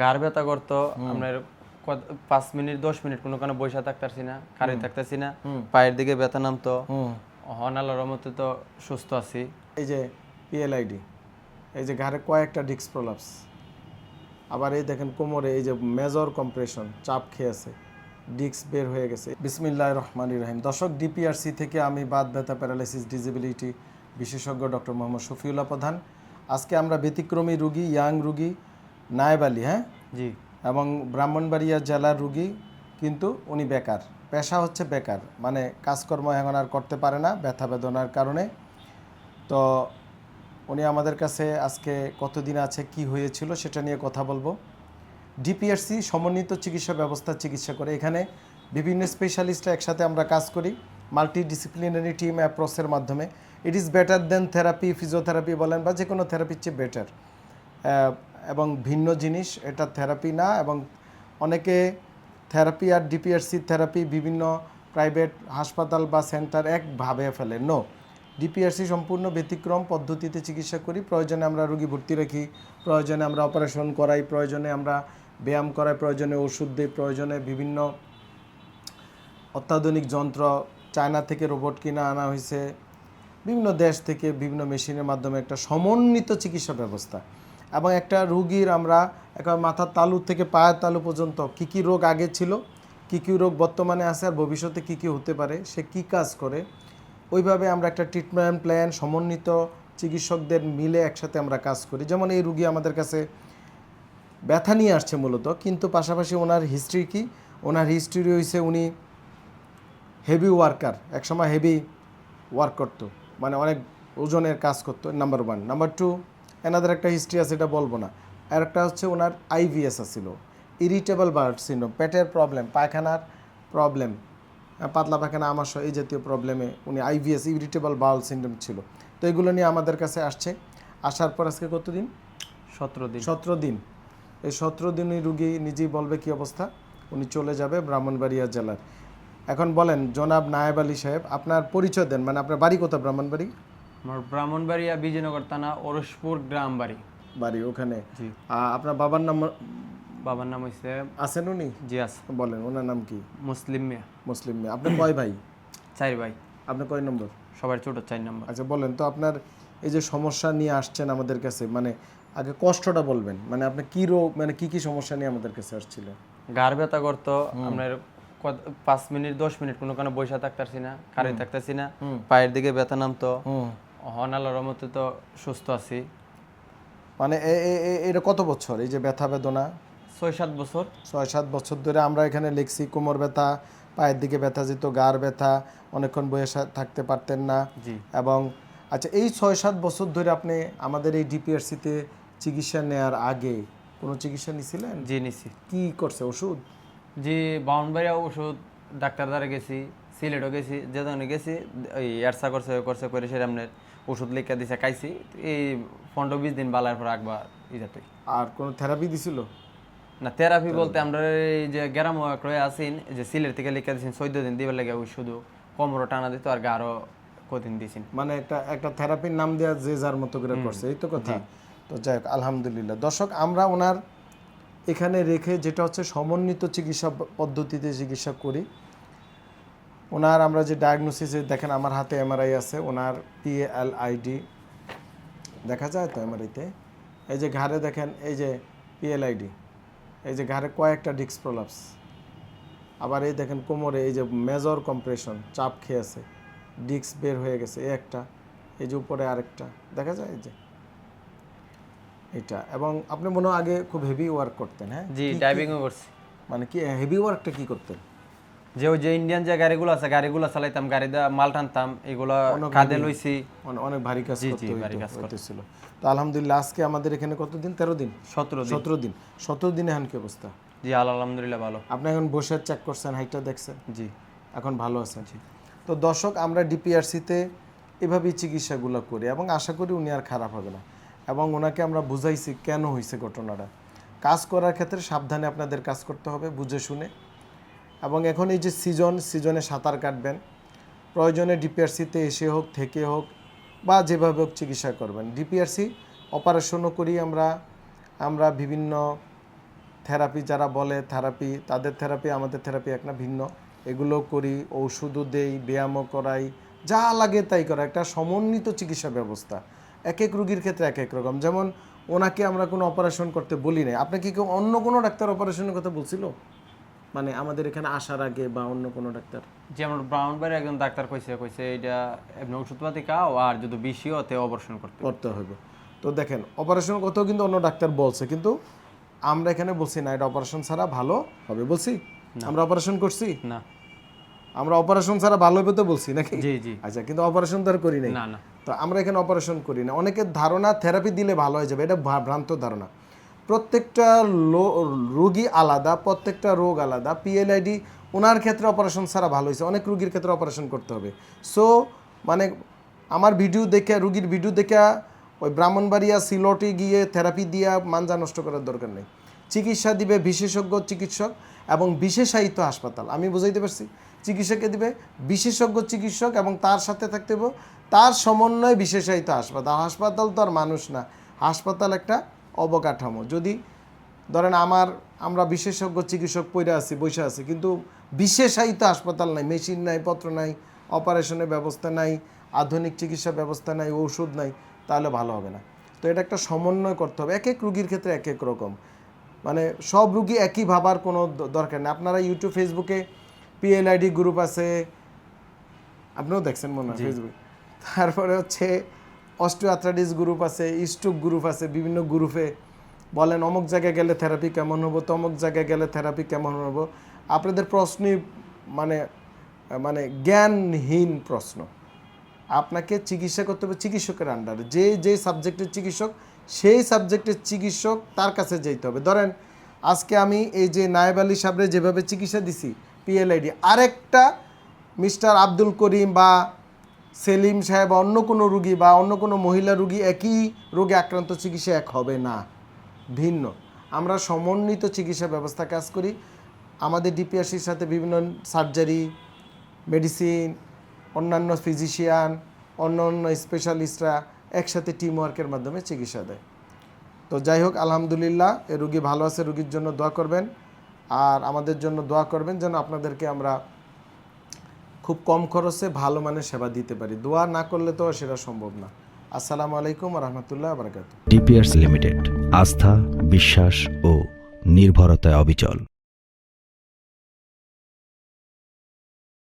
ঘাড় ব্যথা করতো আপনার 5 মিনিট 10 মিনিট কোনো কারণে বসে থাকতেছি না, খাড়ি থাকতেছি না, পায়ের দিকে ব্যথা নামতো। আল্লাহর রহমতে তো সুস্থ আছি। এই যে পিএলআইডি, এই যে ঘাড়ে কয়েকটা ডিস্ক প্রলাপস, আবার এই দেখেন কোমরে এই যে মেজর কম্প্রেশন, চাপ খেয়েছে, ডিস্ক বের হয়ে গেছে। বিসমিল্লাহির রহমানির রহিম। দর্শক, ডিপিআরসি থেকে আমি বাত ব্যথা প্যারালাইসিস ডিসেবিলিটি বিশেষজ্ঞ ডক্টর মোহাম্মদ শফিউল্লাহ প্রধান। আজকে আমরা ব্যতিক্রমী রুগী, ইয়াং রুগী, নায়েব আলী, হ্যাঁ জি, এবং ব্রাহ্মণবাড়িয়া জেলার রুগী, কিন্তু উনি বেকার, পেশা হচ্ছে বেকার, মানে কাজকর্ম এখন আর করতে পারে না ব্যথা বেদনার কারণে। তো উনি আমাদের কাছে আজকে কতদিন আছে, কি হয়েছিল সেটা নিয়ে কথা বলবো। ডিপিআরসি সমন্বিত চিকিৎসা ব্যবস্থা চিকিৎসা করে, এখানে বিভিন্ন স্পেশালিস্টরা একসাথে আমরা কাজ করি মাল্টিডিসিপ্লিনারি টিম অ্যাপ্রোচের মাধ্যমে। It is better then therapy, physiotherapy বলেন বা যে কোনো থেরাপির চেয়ে বেটার, এবং ভিন্ন জিনিস, এটা থেরাপি না। এবং অনেকে থেরাপি আর ডিপিআরসি থেরাপি বিভিন্ন প্রাইভেট হাসপাতাল বা সেন্টার একভাবে ফেলে। নো, ডিপিআরসি সম্পূর্ণ ব্যতিক্রম পদ্ধতিতে চিকিৎসা করি। প্রয়োজনে আমরা রোগী ভর্তি রাখি, প্রয়োজনে আমরা অপারেশন করাই, প্রয়োজনে আমরা ব্যায়াম করাই, প্রয়োজনে ওষুধ দিই, প্রয়োজনে বিভিন্ন অত্যাধুনিক যন্ত্র, চায়না থেকে রোবট কিনা আনা হয়েছে, বিভিন্ন দেশ থেকে বিভিন্ন মেশিনের মাধ্যমে একটা সমন্বিত চিকিৎসা ব্যবস্থা। এবং একটা রুগীর আমরা একেবারে মাথার তালু থেকে পায়ের তালু পর্যন্ত কী কী রোগ আগে ছিল, কী কী রোগ বর্তমানে আছে, আর ভবিষ্যতে কী কী হতে পারে, সে কী কাজ করে, ওইভাবে আমরা একটা ট্রিটমেন্ট প্ল্যান সমন্বিত চিকিৎসকদের মিলে একসাথে আমরা কাজ করি। যেমন এই রুগী আমাদের কাছে ব্যথা নিয়ে আসছে মূলত, কিন্তু পাশাপাশি ওনার হিস্ট্রি কি, ওনার হিস্ট্রি হয়েছে উনি হেভি ওয়ার্কার, একসময় হেভি ওয়ার্ক করতো, মানে অনেক ওজনের কাজ করতো, নাম্বার ওয়ান। নাম্বার টু, এনাদের একটা হিস্ট্রি আছে, এটা বলবো না। আর একটা হচ্ছে ওনার আইভিএস আছিল, ইরিটেবল বাউল সিনড্রোম, পেটের প্রবলেম, পায়খানার প্রবলেম, পাতলা পায়খানা, আমাশয়, এই জাতীয় প্রবলেমে উনি আইভিএস, ইরিটেবল বাউল সিনড্রোম ছিল। তো এগুলো নিয়ে আমাদের কাছে আসছে। আসার পর আজকে কতদিন, 17 দিন। 17 দিন। এই 17 দিনই রুগী নিজেই বলবে কি অবস্থা, উনি চলে যাবে ব্রাহ্মণবাড়িয়া জেলার। এখন বলেন জনাব নায়েব আলী সাহেব, আপনার পরিচয় দেন, মানে আপনার বাড়ি কোথায়? ব্রাহ্মণবাড়ি আমার ব্রাহ্মণবাড়িয়া বিজয়নগর থানা ওরসপুর গ্রাম বাড়ি। বাড়ি ওখানে। জি। আপনার বাবার নাম বাবার নাম হচ্ছে আছেন উনি? জি আছে, বলেন ওনার নাম কি? মুসলিম মিয়া। মুসলিম মেয়ে। আপনি কয় ভাই? 4 ভাই, আপনি কয় নম্বর? সবার ছোট 4 নম্বর। আচ্ছা বলেন তো, আপনার এই যে সমস্যা নিয়ে আসছেন আমাদের কাছে, মানে আগে কষ্টটা বলবেন, মানে আপনি কি রোগ, মানে কি কি সমস্যা নিয়ে আমাদের কাছে আসছিলেন? ঘাড় ব্যথা করতো আপনার 5 মিনিট 10 মিনিট কোনো কারণে বসে থাকতেছি না, খাড়ি থাকতেছি না, পায়ের দিকে ব্যথা নামতো। আল্লাহর রহমতে তো সুস্থ আছি। মানে এটা কত বছর এই যে ব্যথা বেদনা? 6-7 বছর। 6-7 বছর ধরে আমরা এখানে লিখছি। কোমর ব্যথা, পায়ের দিকে ব্যথা যেত, ঘাড় ব্যথা, অনেকক্ষণ বসে থাকতে পারতেন না। জি। এবং আচ্ছা, এই 6-7 বছর ধরে আপনি আমাদের এই ডিপিআরসিতে চিকিৎসা নেওয়ার আগে কোনো চিকিৎসা নিয়েছিলেন? জি নিছি। কি করছে, ওষুধ? জি, ব্রাহ্মণবাড়িয়া ওষুধ, ডাক্তার দ্বারা গেছি, সিলেটও গেছি, যে ধরনের গেছি, ওই এরসা করছে করছে করে সে আপনার ওষুধ লিখে দিছে, খাইছি। এই 15-20 দিন বালার পর একবার ইজাতই। আর কোনো থেরাপি দিছিল? না, থেরাপি বলতে আমরা এই যে গ্রাম রয়ে আসিন, যে সিলেট থেকে লিখে দিয়েছেন 14 দিন দিবার লাগে, ওই শুধু কোমরও টানা দিত আর গারও কদিন দিয়েছেন। মানে একটা একটা থেরাপির নাম দেওয়া যে যার মতো করে করছে, এই তো কথা। তো যাই হোক, আলহামদুলিল্লাহ। দর্শক, আমরা ওনার এখানে রেখে যেটা হচ্ছে সমন্বিত চিকিৎসা পদ্ধতিতে চিকিৎসা করি। ওনার আমরা যে ডায়াগনোসিসে দেখেন, আমার হাতে এমআরআই আছে, ওনার পিএলআইডি দেখা যায় তো এমআরআইতে। এই যে ঘাড়ে দেখেন, এই যে পিএলআইডি, এই যে ঘাড়ে কয়েকটা ডিস্ক প্রলাপস, আবার এই দেখেন কোমরে এই যে মেজর কম্প্রেশন, চাপ খেয়েছে, ডিস্ক বের হয়ে গেছে, এই একটা, এই যে উপরে আরেকটা দেখা যায়, এই যে এটা। এবং আপনি মনে হয় আগে খুব হেভি ওয়ার্ক করতেন? হ্যাঁ জি, ড্রাইভিংও করছি। মানে কি হেভি ওয়ার্কটা কি করতেন? যে ওই যে ইন্ডিয়ান যে গাড়িগুলো আছে, গাড়িগুলো চালাইতাম, গাড়ি দিয়ে মাল টানতাম, এগুলো কাঁধে লইছি। অনেক ভারী কাজ করতেছিল। তো আলহামদুলিল্লাহ, আজকে আমাদের এখানে কতদিন, 13 দিন? 17 দিন। 17 দিন। 17 দিনে এখন কি অবস্থা? জি, আলহামদুলিল্লাহ ভালো। আপনি এখন বসে চেক করছেন, হাইটটা দেখছেন? জি, এখন ভালো আছেন? তো দর্শক, আমরা ডিপিআরসিতে এভাবেই চিকিৎসাগুলো করি এবং আশা করি উনি আর খারাপ হবে না। এবং ওনাকে আমরা বুঝাইছি কেন হয়েছে ঘটনাটা। কাজ করার ক্ষেত্রে সাবধানে আপনাদের কাজ করতে হবে, বুঝে শুনে। এবং এখন এই যে সিজনে সাঁতার কাটবেন, প্রয়োজনে ডিপিআরসিতে এসে হোক, থেকে হোক, বা যেভাবে হোক চিকিৎসা করবেন। ডিপিআরসি অপারেশনও করি আমরা, আমরা বিভিন্ন থেরাপি যারা বলে থেরাপি, তাদের থেরাপি আমাদের থেরাপি এক না, ভিন্ন। এগুলো করি, ওষুধও দেই, ব্যায়ামও করাই, যা লাগে তাই করা, একটা সমন্বিত চিকিৎসা ব্যবস্থা। এক এক রুগীর ক্ষেত্রে এক এক রকম। যেমন ওনাকে আমরা কোনো অপারেশন করতে বলি নাই, আপনাকে কেউ অন্য কোনো ডাক্তার অপারেশনের কথা বলছিল মানে আমাদের এখানে আসার আগে, বা অন্য কোনো ডাক্তার? যেমন ব্রাহ্মণবাড়ি একজন ডাক্তার কইছে এটা এমনি ওষুধপাতি খাও, আর যদি বেশি হতে অপারেশন করতে হবে। করতে হবে। তো দেখেন অপারেশন কথাও কিন্তু অন্য ডাক্তার বলছে, কিন্তু আমরা এখানে বলছি না এটা অপারেশন ছাড়া ভালো হবে, বলছি? আমরা অপারেশন করছি না। আমরা অপারেশন ছাড়া ভালো হবে তো বলছি নাকি? জি জি। আচ্ছা, কিন্তু অপারেশন তো আর করি নাই। না না। তো আমরা এখানে অপারেশন করি না। অনেকের ধারণা থেরাপি দিলে ভালো হয়ে যাবে, এটা ভ্রান্ত ধারণা। প্রত্যেকটা রোগী আলাদা, প্রত্যেকটা রোগ আলাদা। পিএলআইডি ওনার ক্ষেত্রে অপারেশন ছাড়া ভালো হয়েছে, অনেক রুগীর ক্ষেত্রে অপারেশন করতে হবে। সো মানে আমার ভিডিও দেখে, রুগীর ভিডিও দেখে ওই ব্রাহ্মণবাড়িয়া সিলটে গিয়ে থেরাপি দিয়া মানজা নষ্ট করার দরকার নেই। চিকিৎসা দিবে বিশেষজ্ঞ চিকিৎসক এবং বিশেষায়িত হাসপাতাল। আমি বুঝাইতে পারছি? চিকিৎসাকে দিবে বিশেষজ্ঞ চিকিৎসক এবং তার সাথে থাকতে হবে তার সমন্বয়ে বিশেষায়িত হাসপাতাল। হাসপাতাল তো আর মানুষ না, হাসপাতাল একটা অবকাঠামো। যদি ধরেন আমরা বিশেষজ্ঞ চিকিৎসক পইরা আছি, বসে আছি, কিন্তু বিশেষায়িত হাসপাতাল নাই, মেশিন নাই, পত্র নাই, অপারেশনের ব্যবস্থা নাই, আধুনিক চিকিৎসা ব্যবস্থা নাই, ওষুধ নাই, তাহলে ভালো হবে না। তো এটা একটা সমন্বয় করতে হবে। এক এক রুগীর ক্ষেত্রে এক এক রকম, মানে সব রুগী একই ভাবার কোনো দরকার নেই। আপনারা ইউটিউব ফেসবুকে পিএলআইডি গ্রুপ আছে, আপনিও দেখছেন মনে হয় ফেসবুক। তারপরে হচ্ছে অস্টিওআর্থ্রাইটিস গ্রুপ আছে, স্ট্রোক গ্রুপ আছে, বিভিন্ন গ্রুপে বলেন অমুক জায়গায় গেলে থেরাপি কেমন হবো, তমুক জায়গায় গেলে থেরাপি কেমন হবো। আপনাদের প্রশ্নই মানে মানে জ্ঞানহীন প্রশ্ন। আপনাকে চিকিৎসা করতে হবে চিকিৎসকের আন্ডারে, যে সাবজেক্টের চিকিৎসক সেই সাবজেক্টের চিকিৎসক তার কাছে যেতে হবে। ধরেন আজকে আমি এই যে নায়েব আলী সাহেবরে যেভাবে চিকিৎসা দিছি পিএলআইডি, আরেকটা মিস্টার আব্দুল করিম বা সেলিম সাহেব অন্য কোনো রুগী বা অন্য কোনো মহিলা রুগী একই রোগে আক্রান্ত চিকিৎসা এক হবে না, ভিন্ন। আমরা সমন্বিত চিকিৎসা ব্যবস্থা কাজ করি। আমাদের ডিপিআরসির সাথে বিভিন্ন সার্জারি, মেডিসিন, অন্যান্য ফিজিশিয়ান, অন্য অন্য স্পেশালিস্টরা একসাথে টিম ওয়ার্কের মাধ্যমে চিকিৎসা দেয়। তো যাই হোক, আলহামদুলিল্লাহ, এ রুগী ভালো আছে। রুগীর জন্য দোয়া করবেন, আর আমাদের জন্য দোয়া করবেন যেন আপনাদেরকে আমরা খুব কম খরচে ভালো মানের সেবা দিতে পারি। দোয়া না করলে তো সেটা সম্ভব না। আসসালামু আলাইকুম ওয়া রাহমাতুল্লাহি ওয়া বারাকাতুহু। ডিপিআরস লিমিটেড, আস্থা, বিশ্বাস ও নির্ভরতায় অবিচল।